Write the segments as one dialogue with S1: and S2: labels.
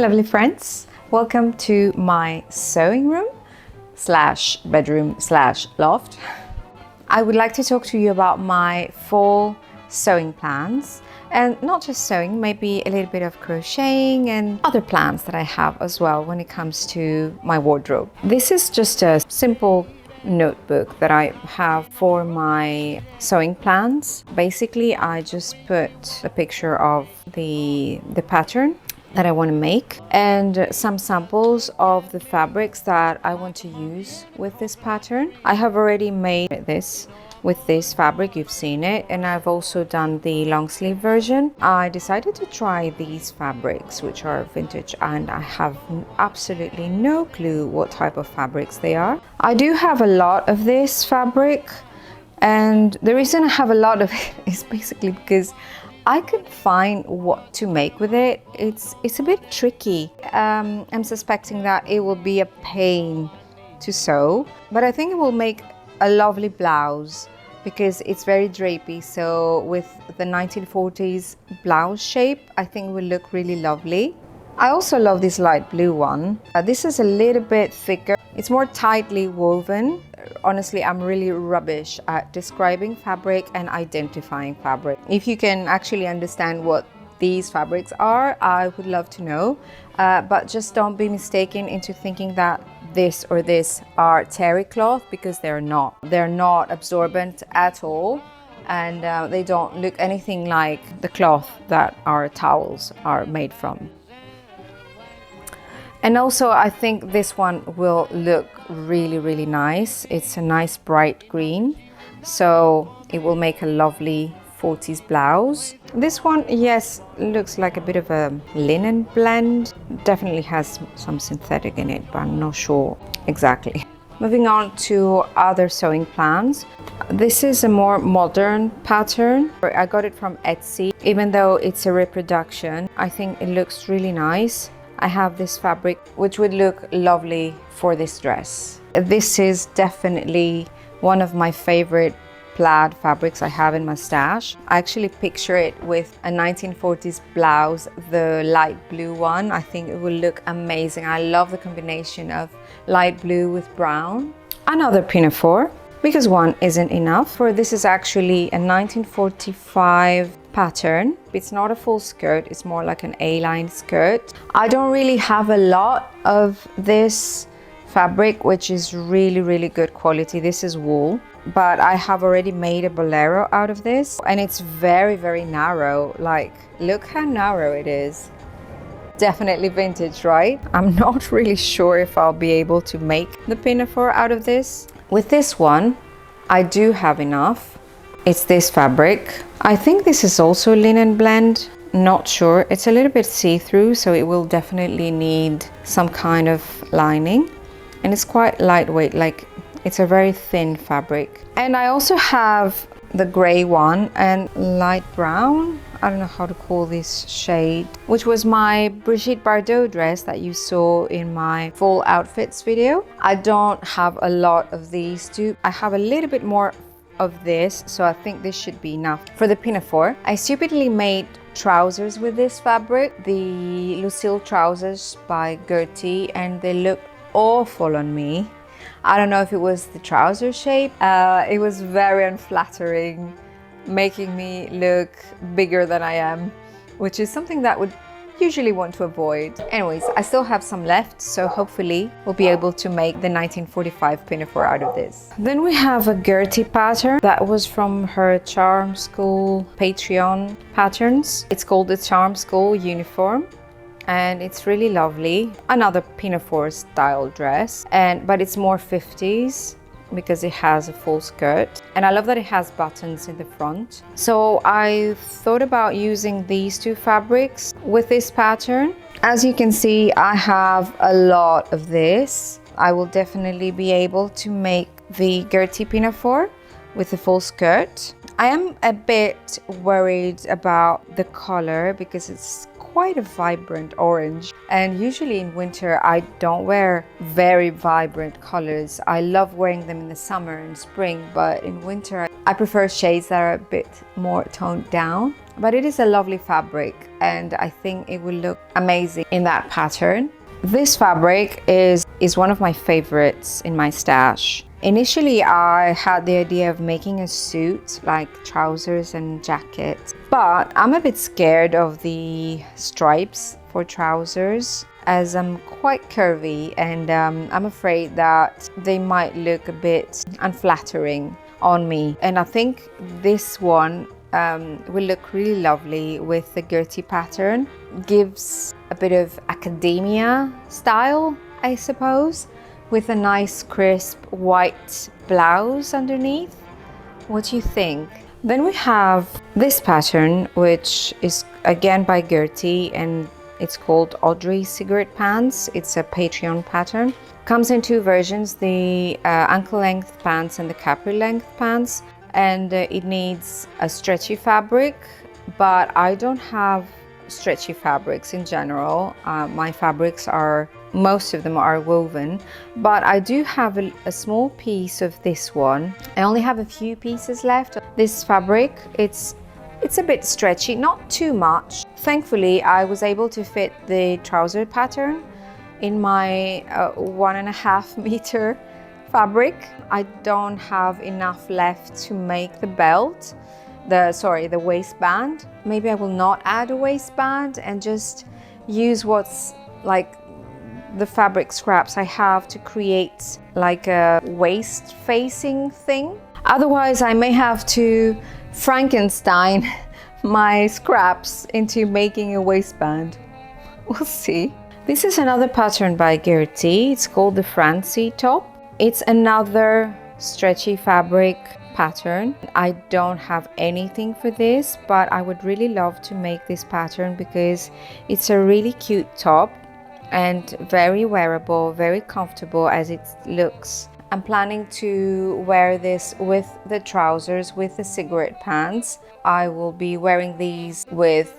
S1: lovely friends, welcome to my sewing room slash bedroom slash loft. I would like to talk to you about my fall sewing plans, and not just sewing, maybe a little bit of crocheting and other plans that I have as well when it comes to my wardrobe. This is just a simple notebook that I have for my sewing plans. Basically, I just put a picture of the pattern that I want to make and some samples of the fabrics that I want to use with this pattern. I have already made this with this fabric, you've seen it, and I've also done the long sleeve version. I decided to try these fabrics, which are vintage, and I have absolutely no clue what type of fabrics they are. I do have a lot of this fabric, and the reason I have a lot of it is basically because I couldn't find what to make with it. It's a bit tricky. I'm suspecting that it will be a pain to sew, but I think it will make a lovely blouse because it's very drapey. So with the 1940s blouse shape, I think it will look really lovely. I also love this light blue one. This is a little bit thicker. It's more tightly woven. Honestly, I'm really rubbish at describing fabric and identifying fabric. If you can actually understand what these fabrics are, I would love to know. But just don't be mistaken into thinking that this or this are terry cloth, because they're not. They're not absorbent at all, and they don't look anything like the cloth that our towels are made from. And also, I think this one will look really nice. It's a nice bright green, so it will make a lovely 40s blouse. This one, yes, looks like a bit of a linen blend. Definitely has some synthetic in it, but I'm not sure exactly. Moving on to other sewing plans. This is a more modern pattern. I got it from Etsy. Even though it's a reproduction, I think it looks really nice. I have this fabric which would look lovely for this dress. This is definitely one of my favorite plaid fabrics I have in my stash. I actually picture it with a 1940s blouse, the light blue one. I think it will look amazing. I love the combination of light blue with brown. Another pinafore, because one isn't enough. For this is actually a 1945 pattern. It's not a full skirt, it's more like an A-line skirt. I don't really have a lot of this fabric, which is really good quality. This is wool, but I have already made a bolero out of this, and it's very narrow. Like, look how narrow it is. Definitely vintage, right? I'm not really sure if I'll be able to make the pinafore out of this. With this one, I do have enough. It's this fabric. I think this is also linen blend. Not sure. It's a little bit see-through, so it will definitely need some kind of lining. And it's quite lightweight, like it's a very thin fabric. And I also have the gray one and light brown. I don't know how to call this shade, which was my Brigitte Bardot dress that you saw in my fall outfits video. I don't have a lot of these two. I have a little bit more of this, so I think this should be enough. For the pinafore, I stupidly made trousers with this fabric, the Lucille trousers by Gertie, and they look awful on me. I don't know if it was the trouser shape. It was very unflattering, making me look bigger than I am, which is something that would usually want to avoid. Anyways, I still have some left, so hopefully we'll be able to make the 1945 pinafore out of this. Then we have a Gertie pattern that was from her Charm School Patreon patterns. It's called the Charm School Uniform, and it's really lovely. Another pinafore style dress, but it's more 50s because it has a full skirt, and I love that it has buttons in the front. So I thought about using these two fabrics with this pattern. As you can see, I have a lot of this. I will definitely be able to make the Gertie pinafore with the full skirt. I am a bit worried about the color because it's quite a vibrant orange, and usually in winter I don't wear very vibrant colors. I love wearing them in the summer and spring, but in winter I prefer shades that are a bit more toned down. but it is a lovely fabric and I think it will look amazing in that pattern. This fabric is one of my favorites in my stash. Initially, I had the idea of making a suit, like trousers and jackets, but I'm a bit scared of the stripes for trousers as I'm quite curvy, and I'm afraid that they might look a bit unflattering on me. And I think this one will look really lovely with the Gertie pattern. Gives a bit of academia style, I suppose, with a nice crisp white blouse underneath. What do you think? Then we have this pattern, which is again by Gertie, and it's called Audrey Cigarette Pants. It's a Patreon pattern. Comes in two versions, the ankle length pants and the capri length pants. And it needs a stretchy fabric, but I don't have stretchy fabrics in general. My fabrics are, most of them are woven, but I do have a small piece of this one. I only have a few pieces left. This fabric, it's a bit stretchy, not too much. Thankfully, I was able to fit the trouser pattern in my 1.5 meter fabric. I don't have enough left to make the belt, the waistband. Maybe I will not add a waistband and just use what's like the fabric scraps I have to create like a waist facing thing. Otherwise, I may have to Frankenstein my scraps into making a waistband. We'll see. This is another pattern by Gertie. It's called the Francie top. It's another stretchy fabric pattern. I don't have anything for this, but I would really love to make this pattern because it's a really cute top and very wearable, very comfortable as it looks. I'm planning to wear this with the trousers, with the cigarette pants. I will be wearing these with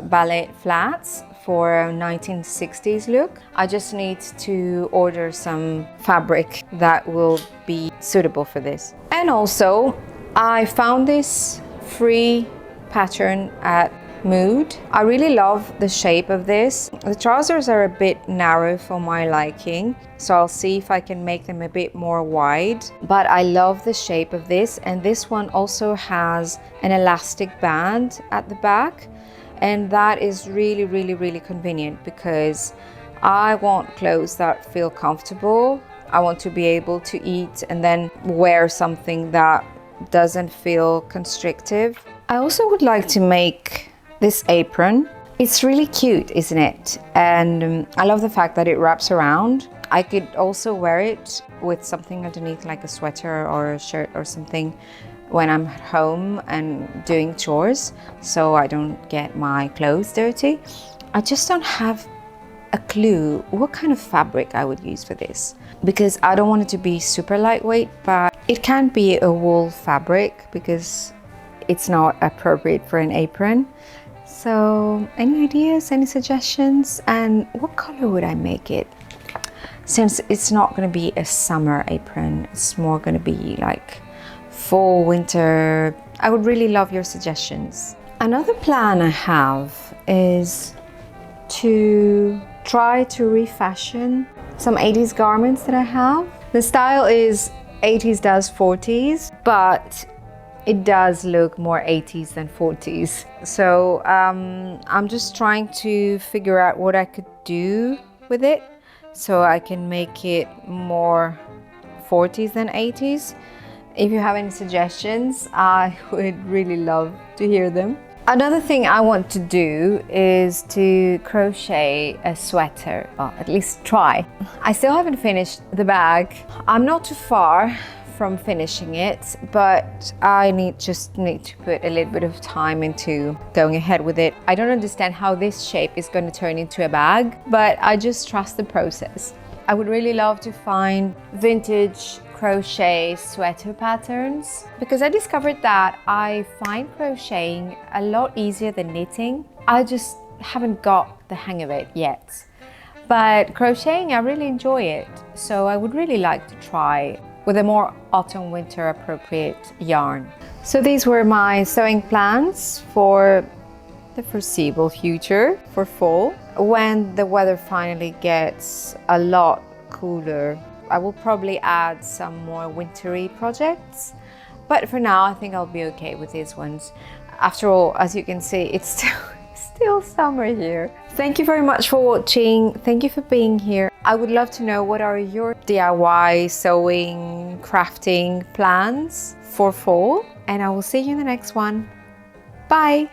S1: ballet flats for a 1960s look. I just need to order some fabric that will be suitable for this. And also, I found this free pattern at Mood. I really love the shape of this. The trousers are a bit narrow for my liking, so I'll see if I can make them a bit more wide. But I love the shape of this, and this one also has an elastic band at the back. And that is really, really, really convenient because I want clothes that feel comfortable. I want to be able to eat and then wear something that doesn't feel constrictive. I also would like to make this apron. It's really cute, isn't it? And I love the fact that it wraps around. I could also wear it with something underneath, like a sweater or a shirt or something, when I'm at home and doing chores, so I don't get my clothes dirty. I just don't have a clue what kind of fabric I would use for this, because I don't want it to be super lightweight, but it can be a wool fabric because it's not appropriate for an apron. So any ideas, any suggestions? And what color would I make it? Since it's not going to be a summer apron, it's more going to be like fall, winter. I would really love your suggestions. Another plan I have is to try to refashion some 80s garments that I have. The style is 80s does 40s, but it does look more 80s than 40s. So I'm just trying to figure out what I could do with it so I can make it more 40s than 80s. If you have any suggestions, I would really love to hear them. Another thing I want to do is to crochet a sweater, or at least try. I still haven't finished the bag. I'm not too far from finishing it, but I just need to put a little bit of time into going ahead with it. I don't understand how this shape is going to turn into a bag, but I just trust the process. I would really love to find vintage crochet sweater patterns because I discovered that I find crocheting a lot easier than knitting. I just haven't got the hang of it yet. But crocheting, I really enjoy it. So I would really like to try with a more autumn winter appropriate yarn. So these were my sewing plans for the foreseeable future for fall. When the weather finally gets a lot cooler, I will probably add some more wintry projects. But for now, I think I'll be okay with these ones. After all, as you can see, it's still summer here. Thank you very much for watching. Thank you for being here. I would love to know, what are your DIY sewing, crafting plans for fall? And I will see you in the next one. Bye!